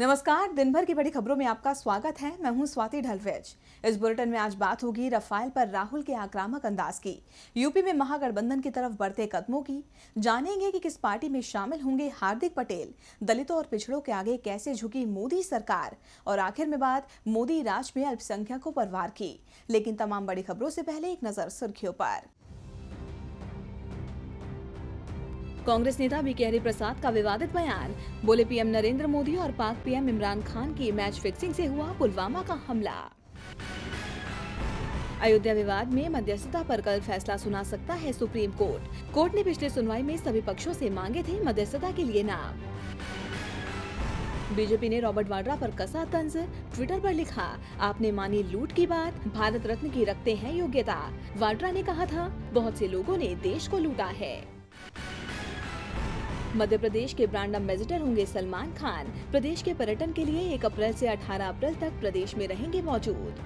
नमस्कार, दिन भर की बड़ी खबरों में आपका स्वागत है। मैं हूं स्वाति ढलवेज। इस बुलेटिन में आज बात होगी रफाल पर राहुल के आक्रामक अंदाज की, यूपी में महागठबंधन की तरफ बढ़ते कदमों की, जानेंगे कि किस पार्टी में शामिल होंगे हार्दिक पटेल, दलितों और पिछड़ों के आगे कैसे झुकी मोदी सरकार, और आखिर में बात मोदी राज में अल्पसंख्यकों पर वार की। लेकिन तमाम बड़ी खबरों से पहले एक नजर सुर्खियों पर। कांग्रेस नेता बीके हरिप्रसाद का विवादित बयान, बोले पीएम नरेंद्र मोदी और पाक पीएम इमरान खान की मैच फिक्सिंग से हुआ पुलवामा का हमला। अयोध्या विवाद में मध्यस्थता पर कल फैसला सुना सकता है सुप्रीम कोर्ट। कोर्ट ने पिछले सुनवाई में सभी पक्षों से मांगे थे मध्यस्थता के लिए नाम। बीजेपी ने रॉबर्ट वाड्रा पर कसा तंज, ट्विटर पर लिखा, आपने मानी लूट की बात, भारत रत्न की रखते हैं योग्यता। वाड्रा ने कहा था, बहुत से लोगों ने देश को लूटा है। मध्य प्रदेश के ब्रांड एम्बेसडर होंगे सलमान खान। प्रदेश के पर्यटन के लिए 1 अप्रैल से 18 अप्रैल तक प्रदेश में रहेंगे मौजूद।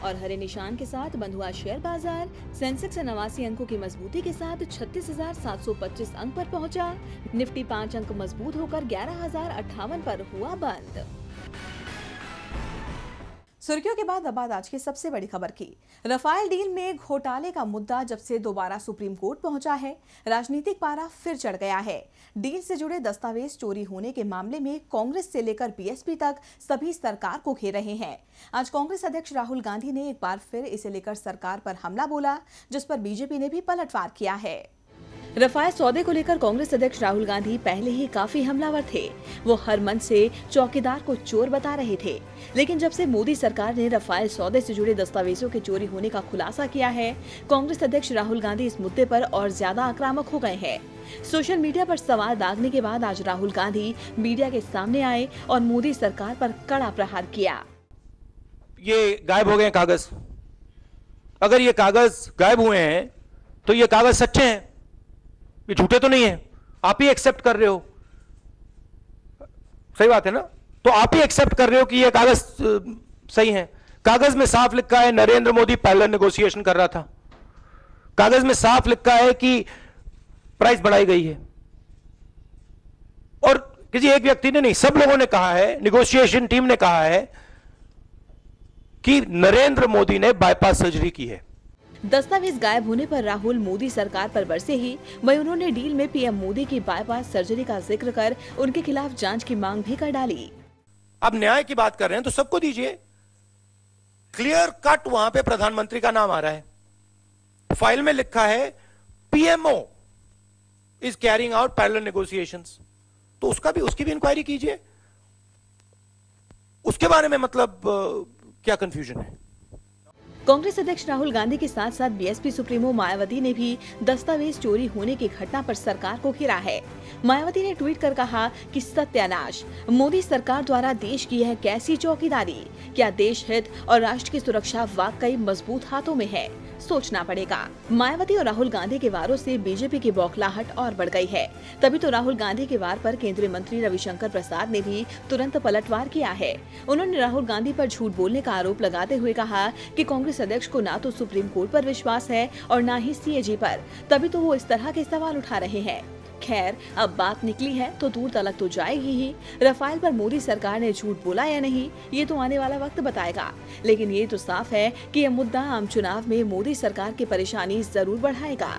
और हरे निशान के साथ बंद हुआ शेयर बाजार। सेंसेक्स 89 अंकों की मजबूती के साथ 36,725 अंक पर पहुंचा। निफ्टी 5 अंक मजबूत होकर 11,058 पर हुआ बंद। सुर्खियों के बाद अब बात आज की सबसे बड़ी खबर की। रफाल डील में घोटाले का मुद्दा जब से दोबारा सुप्रीम कोर्ट पहुंचा है, राजनीतिक पारा फिर चढ़ गया है। डील से जुड़े दस्तावेज चोरी होने के मामले में कांग्रेस से लेकर बीएसपी तक सभी सरकार को घेर रहे हैं। आज कांग्रेस अध्यक्ष राहुल गांधी ने एक बार फिर इसे लेकर सरकार पर हमला बोला, जिस पर बीजेपी ने भी पलटवार किया है। रफाल सौदे को लेकर कांग्रेस अध्यक्ष राहुल गांधी पहले ही काफी हमलावर थे। वो हर मंच से चौकीदार को चोर बता रहे थे, लेकिन जब से मोदी सरकार ने रफाल सौदे से जुड़े दस्तावेजों के चोरी होने का खुलासा किया है, कांग्रेस अध्यक्ष राहुल गांधी इस मुद्दे पर और ज्यादा आक्रामक हो गए हैं। सोशल मीडिया पर सवाल दागने के बाद आज राहुल गांधी मीडिया के सामने आए और मोदी सरकार पर कड़ा प्रहार किया। ये गायब हो गए कागज। अगर ये कागज गायब हुए हैं तो ये कागज सच्चे हैं, ये झूठे तो नहीं है। आप ही एक्सेप्ट कर रहे हो, सही बात है ना? तो आप ही एक्सेप्ट कर रहे हो कि ये कागज सही है। कागज में साफ लिखा है नरेंद्र मोदी पैरेलल नेगोशिएशन कर रहा था। कागज में साफ लिखा है कि प्राइस बढ़ाई गई है। और किसी एक व्यक्ति ने नहीं, सब लोगों ने कहा है, नेगोशिएशन टीम ने कहा है कि नरेंद्र मोदी ने बाईपास सर्जरी की है। दस्तावेज गायब होने पर राहुल मोदी सरकार पर बरसे ही, वहीं उन्होंने डील में पीएम मोदी की बाईपास सर्जरी का जिक्र कर उनके खिलाफ जांच की मांग भी कर डाली। अब न्याय की बात कर रहे हैं तो सबको दीजिए। क्लियर कट वहां पे प्रधानमंत्री का नाम आ रहा है, फाइल में लिखा है PMO is carrying out parallel negotiations, तो उसकी भी इंक्वायरी कीजिए। उसके बारे में मतलब क्या कंफ्यूजन है? कांग्रेस अध्यक्ष राहुल गांधी के साथ साथ बीएसपी सुप्रीमो मायावती ने भी दस्तावेज चोरी होने की घटना पर सरकार को घेरा है। मायावती ने ट्वीट कर कहा कि सत्यानाश, मोदी सरकार द्वारा देश की यह कैसी चौकीदारी? क्या देश हित और राष्ट्र की सुरक्षा वाकई मजबूत हाथों में है? सोचना पड़ेगा। मायावती और राहुल गांधी के वारों से बीजेपी की बौखलाहट और बढ़ गई है। तभी तो राहुल गांधी के वार पर केंद्रीय मंत्री रविशंकर प्रसाद ने भी तुरंत पलटवार किया है। उन्होंने राहुल गांधी पर झूठ बोलने का आरोप लगाते हुए कहा कि कांग्रेस अध्यक्ष को ना तो सुप्रीम कोर्ट पर विश्वास है और ना ही सीएजी पर, तभी तो वो इस तरह के सवाल उठा रहे हैं। खैर, अब बात निकली है तो दूर तलक तो जाएगी ही। रफाल पर मोदी सरकार ने झूठ बोला या नहीं, ये तो आने वाला वक्त बताएगा। लेकिन ये तो साफ है कि यह मुद्दा आम चुनाव में मोदी सरकार की परेशानी जरूर बढ़ाएगा।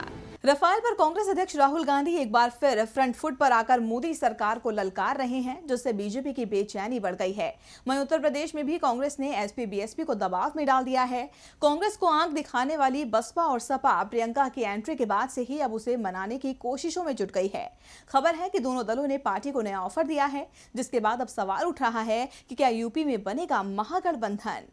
रफाल पर कांग्रेस अध्यक्ष राहुल गांधी एक बार फिर फ्रंट फुट पर आकर मोदी सरकार को ललकार रहे हैं, जिससे बीजेपी की बेचैनी बढ़ गई है। वहीं उत्तर प्रदेश में भी कांग्रेस ने एसपी बीएसपी को दबाव में डाल दिया है। कांग्रेस को आंख दिखाने वाली बसपा और सपा प्रियंका की एंट्री के बाद से ही अब उसे मनाने की कोशिशों में जुट गई है। खबर है कि दोनों दलों ने पार्टी को नया ऑफर दिया है, जिसके बाद अब सवाल उठ रहा है कि क्या यूपी में बनेगा महागठबंधन।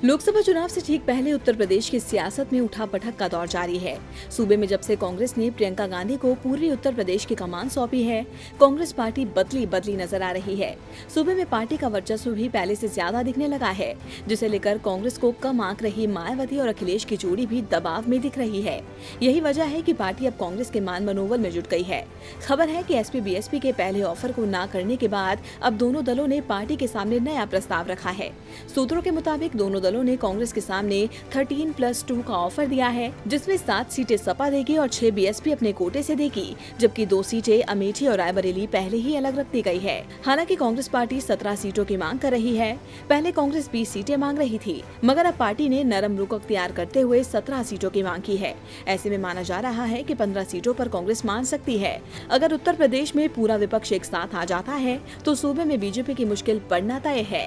लोकसभा चुनाव से ठीक पहले उत्तर प्रदेश की सियासत में उठापटक का दौर जारी है। सूबे में जब से कांग्रेस ने प्रियंका गांधी को पूर्वी उत्तर प्रदेश की कमान सौंपी है, कांग्रेस पार्टी बदली नजर आ रही है। सूबे में पार्टी का वर्चस्व भी पहले से ज्यादा दिखने लगा है, जिसे लेकर कांग्रेस को कम आंक रही मायावती और अखिलेश की जोड़ी भी दबाव में दिख रही है। यही वजह है कि पार्टी अब कांग्रेस के मान मनोबल में जुट गई है। खबर है कि एसपी बीएसपी के पहले ऑफर को ना करने के बाद अब दोनों दलों ने पार्टी के सामने नया प्रस्ताव रखा है। सूत्रों के मुताबिक दोनों दलों ने कांग्रेस के सामने 13+2 का ऑफर दिया है, जिसमें 7 सीटें सपा देगी और 6 बीएसपी अपने कोटे से देगी, जबकि 2 सीटें अमेठी और रायबरेली पहले ही अलग रख दी गई है। हालांकि कांग्रेस पार्टी 17 सीटों की मांग कर रही है। पहले कांग्रेस 20 सीटें मांग रही थी, मगर अब पार्टी ने नरम रुख अख्तियार करते हुए 17 सीटों की मांग की है। ऐसे में माना जा रहा है कि 15 सीटों पर कांग्रेस मान सकती है। अगर उत्तर प्रदेश में पूरा विपक्ष एक साथ आ जाता है तो सूबे में बीजेपी की मुश्किल पड़ना तय है।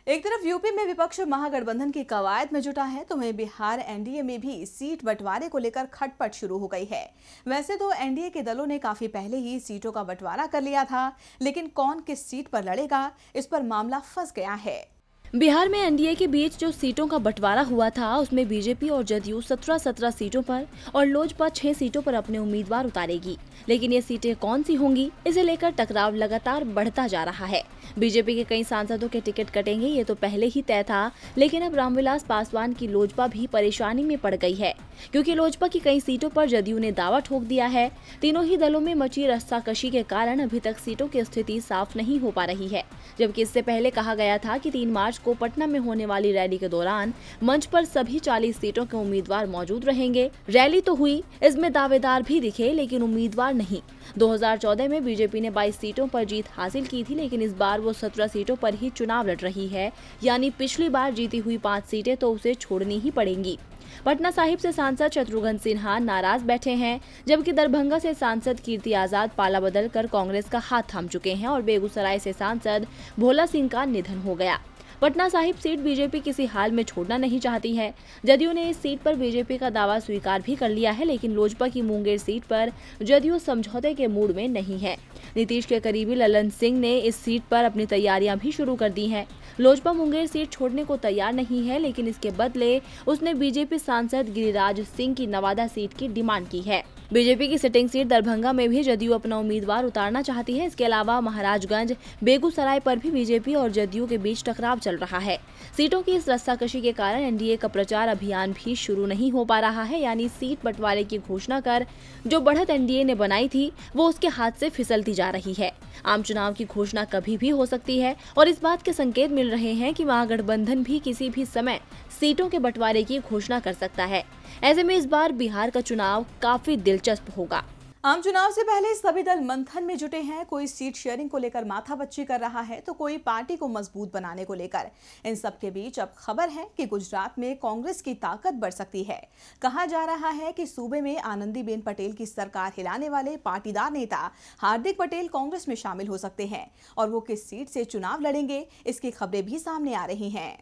एक तरफ यूपी में विपक्ष महागठबंधन की कवायद में जुटा है, तो वहीं बिहार एनडीए में भी सीट बंटवारे को लेकर खटपट शुरू हो गई है। वैसे तो एनडीए के दलों ने काफी पहले ही सीटों का बंटवारा कर लिया था, लेकिन कौन किस सीट पर लड़ेगा, इस पर मामला फंस गया है। बिहार में एनडीए के बीच जो सीटों का बंटवारा हुआ था, उसमें बीजेपी और जदयू 17 सीटों पर और लोजपा 6 सीटों पर अपने उम्मीदवार उतारेगी। लेकिन ये सीटें कौन सी होंगी, इसे लेकर टकराव लगातार बढ़ता जा रहा है। बीजेपी के कई सांसदों के टिकट कटेंगे, ये तो पहले ही तय था, लेकिन अब रामविलास पासवान की लोजपा भी परेशानी में पड़ गई है, क्योंकि लोजपा की कई सीटों पर जदयू ने दावा ठोक दिया है। तीनों ही दलों में मची रस्साकशी के कारण अभी तक सीटों की स्थिति साफ नहीं हो पा रही है, जबकि इससे पहले कहा गया था कि 3 मार्च को पटना में होने वाली रैली के दौरान मंच पर सभी 40 सीटों के उम्मीदवार मौजूद रहेंगे। रैली तो हुई, इसमें दावेदार भी दिखे, लेकिन उम्मीदवार नहीं। 2014 में बीजेपी ने 22 सीटों पर जीत हासिल की थी, लेकिन इस बार वो 17 सीटों पर ही चुनाव लड़ रही है, यानी पिछली बार जीती हुई 5 सीटें तो उसे छोड़नी ही पड़ेंगी। पटना साहिब से सांसद शत्रुघ्न सिन्हा नाराज बैठे हैं, जबकि दरभंगा से सांसद कीर्ति आजाद पाला बदल कर कांग्रेस का हाथ थाम चुके हैं और बेगूसराय से सांसद भोला सिंह का निधन हो गया। पटना साहिब सीट बीजेपी किसी हाल में छोड़ना नहीं चाहती है। जदयू ने इस सीट पर बीजेपी का दावा स्वीकार भी कर लिया है, लेकिन लोजपा की मुंगेर सीट पर जदयू समझौते के मूड में नहीं है। नीतीश के करीबी ललन सिंह ने इस सीट पर अपनी तैयारियां भी शुरू कर दी हैं। लोजपा मुंगेर सीट छोड़ने को तैयार नहीं है, लेकिन इसके बदले उसने बीजेपी सांसद गिरिराज सिंह की नवादा सीट की डिमांड की है। बीजेपी की सिटिंग सीट दरभंगा में भी जदयू अपना उम्मीदवार उतारना चाहती है। इसके अलावा महाराजगंज, बेगूसराय पर भी बीजेपी और जदयू के बीच टकराव चल रहा है। सीटों की इस रस्साकशी के कारण एनडीए का प्रचार अभियान भी शुरू नहीं हो पा रहा है, यानी सीट बंटवारे की घोषणा कर जो बढ़त एनडीए ने बनाई थी, वो उसके हाथ से फिसलती जा रही है। आम चुनाव की घोषणा कभी भी हो सकती है और इस बात के संकेत मिल रहे हैं कि महागठबंधन भी किसी भी समय सीटों के बंटवारे की घोषणा कर सकता है। ऐसे में इस बार बिहार का चुनाव काफी दिलचस्प होगा। आम चुनाव से पहले सभी दल मंथन में जुटे हैं। कोई सीट शेयरिंग को लेकर माथापच्ची कर रहा है, तो कोई पार्टी को मजबूत बनाने को लेकर। इन सब के बीच अब खबर है कि गुजरात में कांग्रेस की ताकत बढ़ सकती है। कहा जा रहा है कि सूबे में आनंदीबेन पटेल की सरकार हिलाने वाले पाटीदार नेता हार्दिक पटेल कांग्रेस में शामिल हो सकते हैं, और वो किस सीट से चुनाव लड़ेंगे, इसकी खबरें भी सामने आ रही हैं।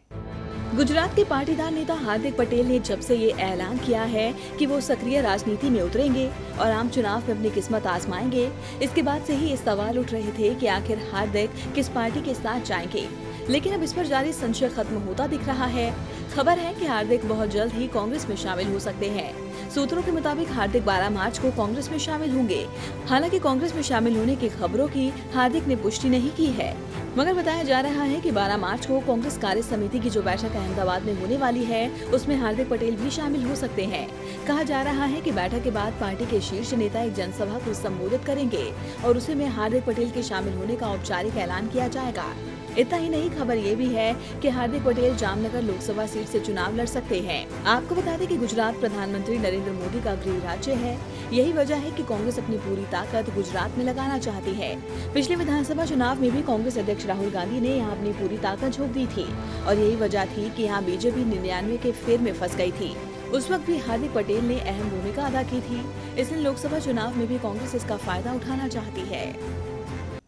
गुजरात के पाटीदार नेता हार्दिक पटेल ने जब से ये ऐलान किया है कि वो सक्रिय राजनीति में उतरेंगे और आम चुनाव में अपनी किस्मत आजमाएंगे, इसके बाद से ही ये सवाल उठ रहे थे कि आखिर हार्दिक किस पार्टी के साथ जाएंगे। लेकिन अब इस पर जारी संशय खत्म होता दिख रहा है। खबर है कि हार्दिक बहुत जल्द ही कांग्रेस में शामिल हो सकते हैं। सूत्रों के मुताबिक हार्दिक 12 मार्च को कांग्रेस में शामिल होंगे। हालांकि कांग्रेस में शामिल होने की खबरों की हार्दिक ने पुष्टि नहीं की है, मगर बताया जा रहा है कि 12 मार्च को कांग्रेस कार्य समिति की जो बैठक अहमदाबाद में होने वाली है, उसमें हार्दिक पटेल भी शामिल हो सकते हैं। कहा जा रहा है कि बैठक के बाद पार्टी के शीर्ष नेता एक जनसभा को संबोधित करेंगे और उसी में हार्दिक पटेल के शामिल होने का औपचारिक ऐलान किया जाएगा। इतना ही नहीं, खबर ये भी है कि हार्दिक पटेल जामनगर लोकसभा सीट से चुनाव लड़ सकते हैं। आपको बता दें कि गुजरात प्रधानमंत्री नरेंद्र मोदी का गृह राज्य है। यही वजह है कि कांग्रेस अपनी पूरी ताकत गुजरात में लगाना चाहती है। पिछले विधानसभा चुनाव में भी कांग्रेस अध्यक्ष राहुल गांधी ने यहाँ अपनी पूरी ताकत झोंक दी थी और यही वजह थी कि यहाँ बीजेपी 99 के फेर में फंस गई थी। उस वक्त भी हार्दिक पटेल ने अहम भूमिका अदा की थी। इसलिए लोकसभा चुनाव में भी कांग्रेस इसका फायदा उठाना चाहती है।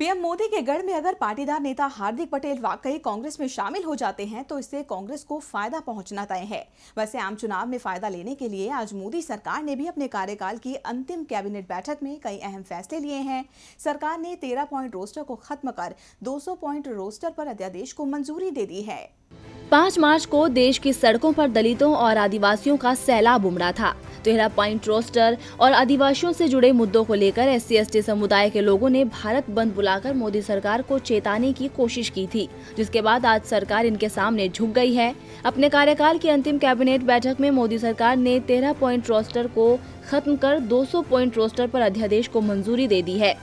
पीएम मोदी के गढ़ में अगर पाटीदार नेता हार्दिक पटेल वाकई कांग्रेस में शामिल हो जाते हैं तो इससे कांग्रेस को फायदा पहुंचना तय है। वैसे आम चुनाव में फायदा लेने के लिए आज मोदी सरकार ने भी अपने कार्यकाल की अंतिम कैबिनेट बैठक में कई अहम फैसले लिए हैं। सरकार ने 13 पॉइंट रोस्टर को खत्म कर 200 पॉइंट रोस्टर पर अध्यादेश को मंजूरी दे दी है। 5 मार्च को देश की सड़कों पर दलितों और आदिवासियों का सैलाब उमड़ा था। 13 पॉइंट रोस्टर और आदिवासियों से जुड़े मुद्दों को लेकर SC/ST समुदाय के लोगों ने भारत बंद बुलाकर मोदी सरकार को चेताने की कोशिश की थी, जिसके बाद आज सरकार इनके सामने झुक गई है। अपने कार्यकाल की अंतिम कैबिनेट बैठक में मोदी सरकार ने 13 पॉइंट रोस्टर को खत्म कर 200 पॉइंट रोस्टर पर अध्यादेश को मंजूरी दे दी है।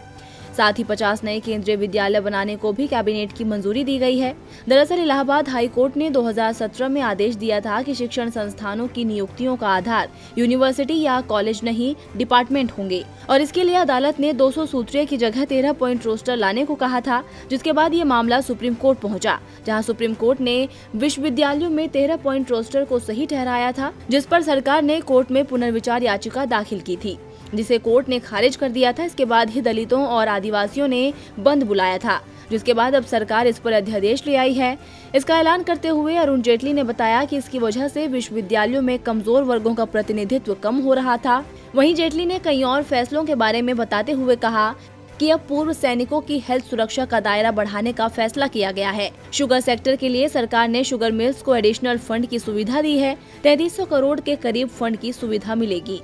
साथ ही 50 नए केंद्रीय विद्यालय बनाने को भी कैबिनेट की मंजूरी दी गई है। दरअसल इलाहाबाद हाई कोर्ट ने 2017 में आदेश दिया था कि शिक्षण संस्थानों की नियुक्तियों का आधार यूनिवर्सिटी या कॉलेज नहीं, डिपार्टमेंट होंगे और इसके लिए अदालत ने 200 सूत्रीय की जगह 13 पॉइंट रोस्टर लाने को कहा था, जिसके बाद ये मामला सुप्रीम कोर्ट पहुंचा, जहां सुप्रीम कोर्ट ने विश्वविद्यालयों में 13 पॉइंट रोस्टर को सही ठहराया था, जिस पर सरकार ने कोर्ट में पुनर्विचार याचिका दाखिल की थी, जिसे कोर्ट ने खारिज कर दिया था। इसके बाद ही दलितों और आदिवासियों ने बंद बुलाया था, जिसके बाद अब सरकार इस पर अध्यादेश ले आई है। इसका ऐलान करते हुए अरुण जेटली ने बताया कि इसकी वजह से विश्वविद्यालयों में कमजोर वर्गों का प्रतिनिधित्व कम हो रहा था। वहीं जेटली ने कई और फैसलों के बारे में बताते हुए कहा कि अब पूर्व सैनिकों की हेल्थ सुरक्षा का दायरा बढ़ाने का फैसला किया गया है। शुगर सेक्टर के लिए सरकार ने शुगर मिल्स को एडिशनल फंड की सुविधा दी है। 3300 करोड़ के करीब फंड की सुविधा मिलेगी।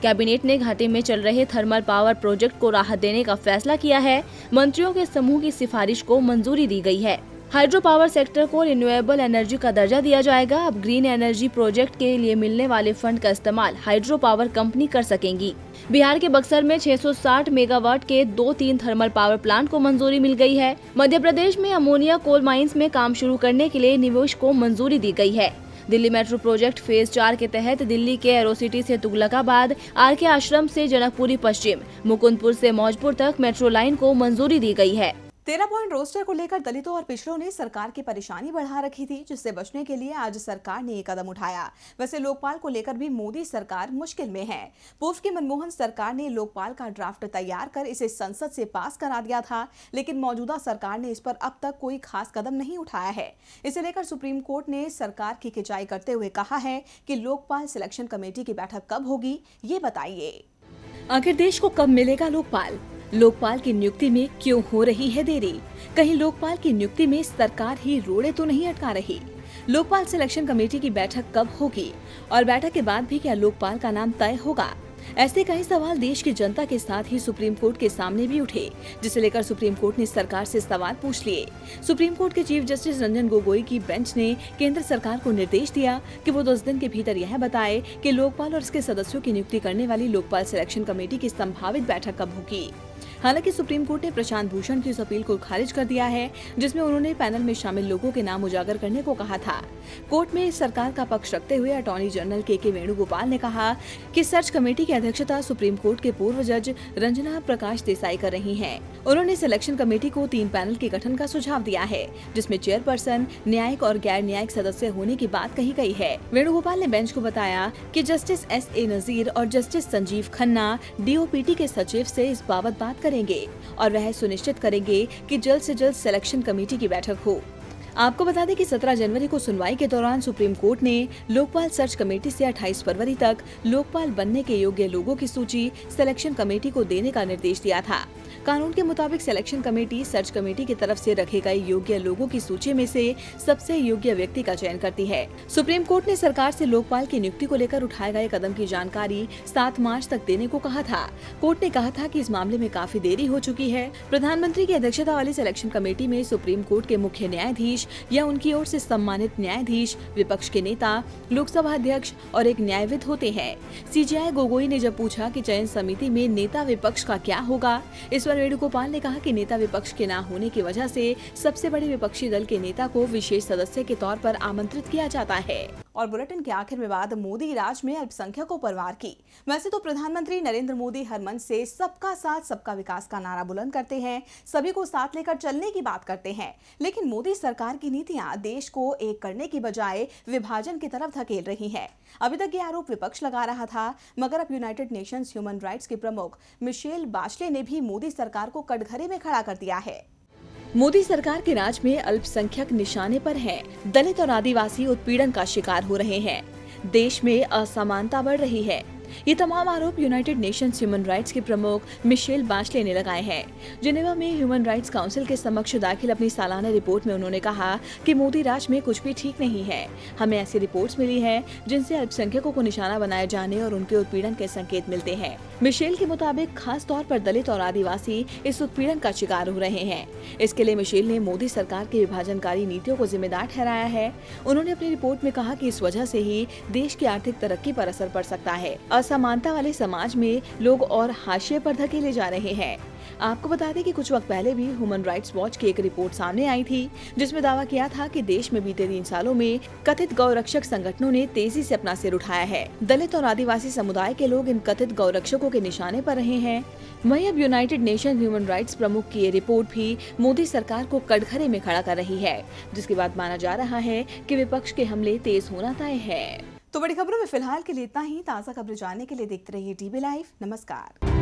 कैबिनेट ने घाटे में चल रहे थर्मल पावर प्रोजेक्ट को राहत देने का फैसला किया है। मंत्रियों के समूह की सिफारिश को मंजूरी दी गई है। हाइड्रो पावर सेक्टर को रिन्यूएबल एनर्जी का दर्जा दिया जाएगा। अब ग्रीन एनर्जी प्रोजेक्ट के लिए मिलने वाले फंड का इस्तेमाल हाइड्रो पावर कंपनी कर सकेंगी। बिहार के बक्सर में 660 मेगावाट के 2-3 थर्मल पावर प्लांट को मंजूरी मिल गई है। मध्य प्रदेश में अमोनिया कोल माइंस में काम शुरू करने के लिए निवेश को मंजूरी दी गई है। दिल्ली मेट्रो प्रोजेक्ट फेज 4 के तहत दिल्ली के एरोसिटी से तुगलकाबाद, आरके आश्रम से जनकपुरी पश्चिम, मुकुंदपुर से मौजपुर तक मेट्रो लाइन को मंजूरी दी गई है। 13 पॉइंट रोस्टर को लेकर दलितों और पिछड़ों ने सरकार की परेशानी बढ़ा रखी थी, जिससे बचने के लिए आज सरकार ने एक कदम उठाया। वैसे लोकपाल को लेकर भी मोदी सरकार मुश्किल में है। पूर्व की मनमोहन सरकार ने लोकपाल का ड्राफ्ट तैयार कर इसे संसद से पास करा दिया था, लेकिन मौजूदा सरकार ने इस पर अब तक कोई खास कदम नहीं उठाया है। इसे लेकर सुप्रीम कोर्ट ने सरकार की खिंचाई करते हुए कहा है कि लोकपाल सिलेक्शन कमेटी की बैठक कब होगी, ये बताइए। आखिर देश को कब मिलेगा लोकपाल? लोकपाल की नियुक्ति में क्यों हो रही है देरी? कहीं लोकपाल की नियुक्ति में सरकार ही रोड़े तो नहीं अटका रही? लोकपाल सिलेक्शन कमेटी की बैठक कब होगी और बैठक के बाद भी क्या लोकपाल का नाम तय होगा? ऐसे कई सवाल देश की जनता के साथ ही सुप्रीम कोर्ट के सामने भी उठे, जिसे लेकर सुप्रीम कोर्ट ने सरकार से सवाल पूछ लिए। सुप्रीम कोर्ट के चीफ जस्टिस रंजन गोगोई की बेंच ने केंद्र सरकार को निर्देश दिया कि वो 10 दिन के भीतर यह बताए कि लोकपाल और इसके सदस्यों की नियुक्ति करने वाली लोकपाल सिलेक्शन कमेटी की संभावित बैठक कब होगी। हालांकि सुप्रीम कोर्ट ने प्रशांत भूषण की उस अपील को खारिज कर दिया है, जिसमें उन्होंने पैनल में शामिल लोगों के नाम उजागर करने को कहा था। कोर्ट में सरकार का पक्ष रखते हुए अटॉर्नी जनरल के वेणुगोपाल ने कहा कि सर्च कमेटी की अध्यक्षता सुप्रीम कोर्ट के पूर्व जज रंजना प्रकाश देसाई कर रही हैं। उन्होंने सिलेक्शन कमेटी को 3 पैनल के गठन का सुझाव दिया है, जिसमें चेयरपर्सन, न्यायिक और गैर न्यायिक सदस्य होने की बात कही गई है। वेणुगोपाल ने बेंच को बताया कि जस्टिस S.A. नजीर और जस्टिस संजीव खन्ना DOPT के सचिव से इस बाबत बात करेंगे और वह सुनिश्चित करेंगे कि जल्द से जल्द सिलेक्शन कमेटी की बैठक हो। आपको बता दें कि 17 जनवरी को सुनवाई के दौरान सुप्रीम कोर्ट ने लोकपाल सर्च कमेटी से 28 फरवरी तक लोकपाल बनने के योग्य लोगों की सूची सिलेक्शन कमेटी को देने का निर्देश दिया था। कानून के मुताबिक सिलेक्शन कमेटी सर्च कमेटी की तरफ से रखे गए योग्य लोगों की सूची में से सबसे योग्य व्यक्ति का चयन करती है। सुप्रीम कोर्ट ने सरकार से लोकपाल की नियुक्ति को लेकर उठाए गए कदम की जानकारी 7 मार्च तक देने को कहा था। कोर्ट ने कहा था कि इस मामले में काफी देरी हो चुकी है। प्रधानमंत्री की अध्यक्षता वाली सिलेक्शन कमेटी में सुप्रीम कोर्ट के मुख्य न्यायाधीश या उनकी ओर से सम्मानित न्यायाधीश, विपक्ष के नेता, लोकसभा अध्यक्ष और एक न्यायविद होते हैं। CJI गोगोई ने जब पूछा कि चयन समिति में नेता विपक्ष का क्या होगा, इस पर वेणुगोपाल ने कहा कि नेता विपक्ष के न होने की वजह से सबसे बड़े विपक्षी दल के नेता को विशेष सदस्य के तौर पर आमंत्रित किया जाता है। और बुलेटिन के आखिर में बात मोदी राज में अल्पसंख्यकों पर वार की। वैसे तो प्रधानमंत्री नरेंद्र मोदी हर मंच से सबका साथ सबका विकास का नारा बुलंद करते हैं, सभी को साथ लेकर चलने की बात करते हैं, लेकिन मोदी सरकार की नीतियां देश को एक करने की बजाय विभाजन की तरफ धकेल रही हैं। अभी तक ये आरोप विपक्ष लगा रहा था, मगर अब यूनाइटेड नेशंस ह्यूमन राइट्स की प्रमुख मिशेल बाचले ने भी मोदी सरकार को कटघरे में खड़ा कर दिया है। मोदी सरकार के राज में अल्पसंख्यक निशाने पर हैं। दलित और आदिवासी उत्पीड़न का शिकार हो रहे हैं। देश में असमानता बढ़ रही है। ये तमाम आरोप यूनाइटेड नेशंस ह्यूमन राइट्स के प्रमुख मिशेल बाचले ने लगाए हैं। जिनेवा में ह्यूमन राइट्स काउंसिल के समक्ष दाखिल अपनी सालाना रिपोर्ट में उन्होंने कहा कि मोदी राज में कुछ भी ठीक नहीं है। हमें ऐसी रिपोर्ट्स मिली है जिनसे अल्पसंख्यकों को निशाना बनाए जाने और उनके उत्पीड़न के संकेत मिलते हैं। मिशेल के मुताबिक खास तौर पर दलित और आदिवासी इस उत्पीड़न का शिकार हो रहे हैं। इसके लिए मिशेल ने मोदी सरकार की विभाजनकारी नीतियों को जिम्मेदार ठहराया है। उन्होंने अपनी रिपोर्ट में कहा कि इस वजह से ही देश की आर्थिक तरक्की पर असर पड़ सकता है। असमानता वाले समाज में लोग और हाशिए पर धकेले जा रहे हैं। आपको बता दें कि कुछ वक्त पहले भी ह्यूमन राइट्स वॉच की एक रिपोर्ट सामने आई थी, जिसमें दावा किया था कि देश में बीते 3 सालों में कथित गौरक्षक संगठनों ने तेजी से अपना सिर उठाया है। दलित और आदिवासी समुदाय के लोग इन कथित गौरक्षकों के निशाने पर रहे हैं। वहीं अब यूनाइटेड नेशन ह्यूमन राइट्स प्रमुख की ये रिपोर्ट भी मोदी सरकार को कटघरे में खड़ा कर रही है, जिसके बाद माना जा रहा है कि विपक्ष के हमले तेज होना तय है। तो बड़ी खबरों में फिलहाल के लिए इतना ही। ताज़ा खबरें जानने के लिए देखते रहिए टीवी लाइव। नमस्कार।